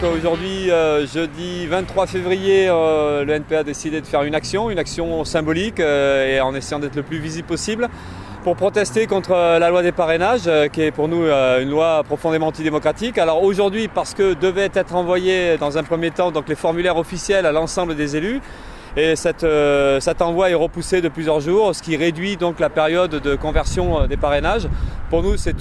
Donc aujourd'hui, jeudi 23 février, le NPA a décidé de faire une action symbolique et en essayant d'être le plus visible possible pour protester contre la loi des parrainages qui est pour nous une loi profondément antidémocratique. Alors aujourd'hui, parce que devaient être envoyés dans un premier temps donc les formulaires officiels à l'ensemble des élus, et cet envoi est repoussé de plusieurs jours, ce qui réduit donc la période de conversion des parrainages. Pour nous, c'est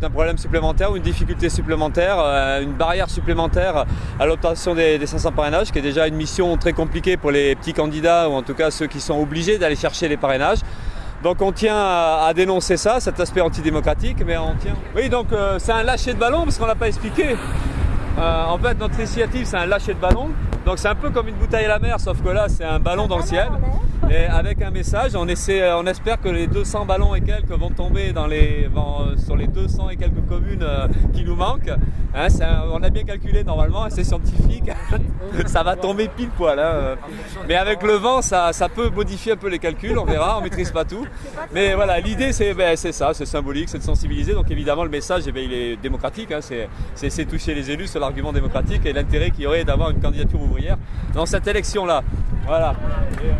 un problème supplémentaire, une difficulté supplémentaire, une barrière supplémentaire à l'obtention des 500 parrainages, qui est déjà une mission très compliquée pour les petits candidats, ou en tout cas ceux qui sont obligés d'aller chercher les parrainages. Donc on tient à dénoncer ça, cet aspect antidémocratique, mais on tient... Oui, donc c'est un lâcher de ballon, parce qu'on ne l'a pas expliqué. En fait, notre initiative, c'est un lâcher de ballon. Donc c'est un peu comme une bouteille à la mer, sauf que là, c'est un ballon dans le ciel. Et avec un message, on espère que les 200 ballons et quelques vont tomber sur les 200 et quelques communes qui nous manquent. Hein, on a bien calculé normalement, c'est scientifique, ça va tomber pile poil. Hein. Mais avec le vent, ça peut modifier un peu les calculs, on verra, on ne maîtrise pas tout. Mais voilà, l'idée c'est ça, c'est symbolique, c'est de sensibiliser. Donc évidemment, le message, il est démocratique, hein, c'est toucher les élus sur l'argument démocratique et l'intérêt qu'il y aurait d'avoir une candidature ouvrière dans cette élection-là. Voilà. Il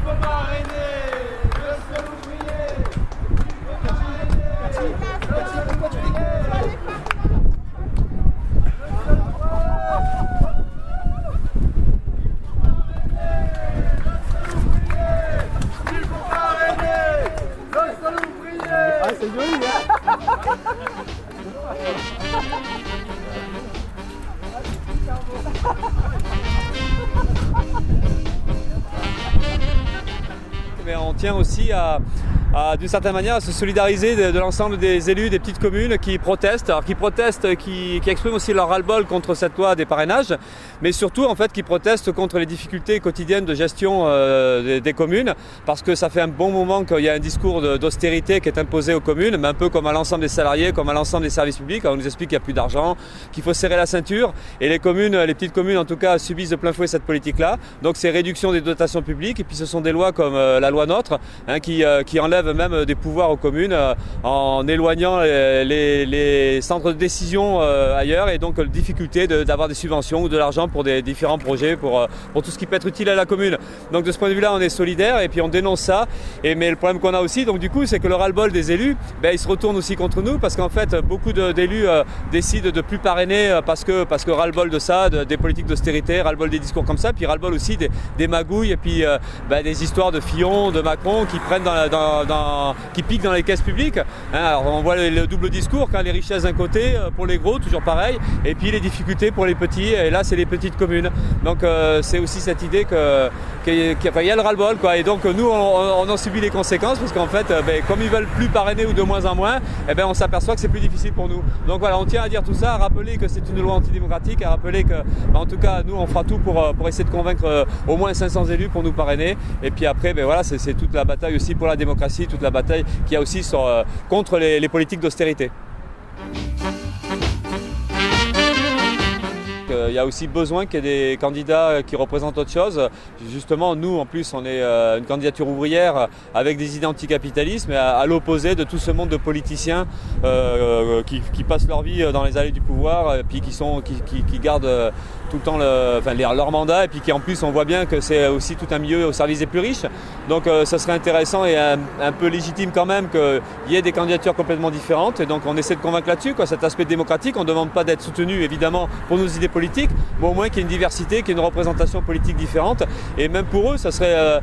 faut parrainer le seul ouvrier. Il faut parrainer le seul ouvrier. Ah, c'est joli, hein. Mais on tient aussi d'une certaine manière à se solidariser de l'ensemble des élus des petites communes qui protestent, qui expriment aussi leur ras-le-bol contre cette loi des parrainages, mais surtout en fait qui protestent contre les difficultés quotidiennes de gestion des communes, parce que ça fait un bon moment qu'il y a un discours d'austérité qui est imposé aux communes, mais un peu comme à l'ensemble des salariés, comme à l'ensemble des services publics. On nous explique qu'il n'y a plus d'argent, qu'il faut serrer la ceinture, et les petites communes en tout cas subissent de plein fouet cette politique-là. Donc c'est réduction des dotations publiques, et puis ce sont des lois comme la loi NOTRe qui enlèvent même des pouvoirs aux communes en éloignant les centres de décision ailleurs, et donc difficulté d'avoir des subventions ou de l'argent pour des différents projets, pour tout ce qui peut être utile à la commune. Donc de ce point de vue-là, on est solidaire et puis on dénonce ça. Mais le problème qu'on a aussi, donc du coup, c'est que le ras-le-bol des élus, il se retourne aussi contre nous, parce qu'en fait, beaucoup d'élus décident de plus parrainer parce que ras-le-bol de ça, des politiques d'austérité, ras-le-bol des discours comme ça, puis ras-le-bol aussi des magouilles et puis des histoires de Fillon, de Macron qui prennent qui piquent dans les caisses publiques. Hein, alors on voit le double discours, quand les richesses d'un côté pour les gros, toujours pareil, et puis les difficultés pour les petits, et là c'est les petites communes. Donc c'est aussi cette idée qu'il y a le ras-le-bol, quoi. Et donc nous on en subit les conséquences, parce qu'en fait comme ils veulent plus parrainer ou de moins en moins, on s'aperçoit que c'est plus difficile pour nous. Donc voilà, on tient à dire tout ça, à rappeler que c'est une loi antidémocratique, à rappeler que en tout cas nous on fera tout pour essayer de convaincre au moins 500 élus pour nous parrainer. Et puis après voilà, c'est toute la bataille aussi pour la démocratie, toute la bataille qu'il y a aussi contre les politiques d'austérité. Il y a aussi besoin qu'il y ait des candidats qui représentent autre chose. Justement, nous, en plus, on est une candidature ouvrière avec des idées anticapitalistes, mais à l'opposé de tout ce monde de politiciens qui passent leur vie dans les allées du pouvoir, et puis qui gardent tout le temps leur mandat, et puis qui en plus, on voit bien que c'est aussi tout un milieu au service des plus riches. Donc ça serait intéressant et un peu légitime quand même qu'il y ait des candidatures complètement différentes, et donc on essaie de convaincre là-dessus, cet aspect démocratique. On ne demande pas d'être soutenu évidemment pour nos idées politiques, mais au moins qu'il y ait une diversité, qu'il y ait une représentation politique différente. Et même pour eux, ça serait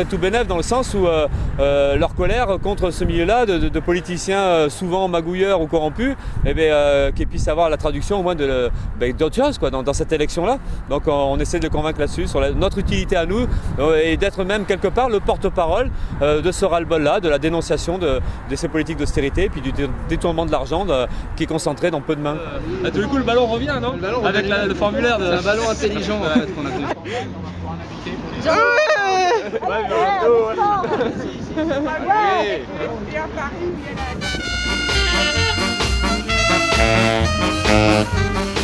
tout bénef, dans le sens où leur colère contre ce milieu-là de politiciens souvent magouilleurs ou corrompus, qu'ils puissent avoir la traduction au moins d'autres choses, quoi, dans cette élection-là. Donc on essaie de le convaincre là-dessus, sur notre utilité à nous, et d'être même quelque part le porte-parole de ce ras-le-bol-là, de la dénonciation de ces politiques d'austérité, puis du détournement de l'argent qui est concentré dans peu de mains. Du coup, le ballon revient, non? Le ballon avec le formulaire. C'est un ballon intelligent. Qu'on a compris. Ouais.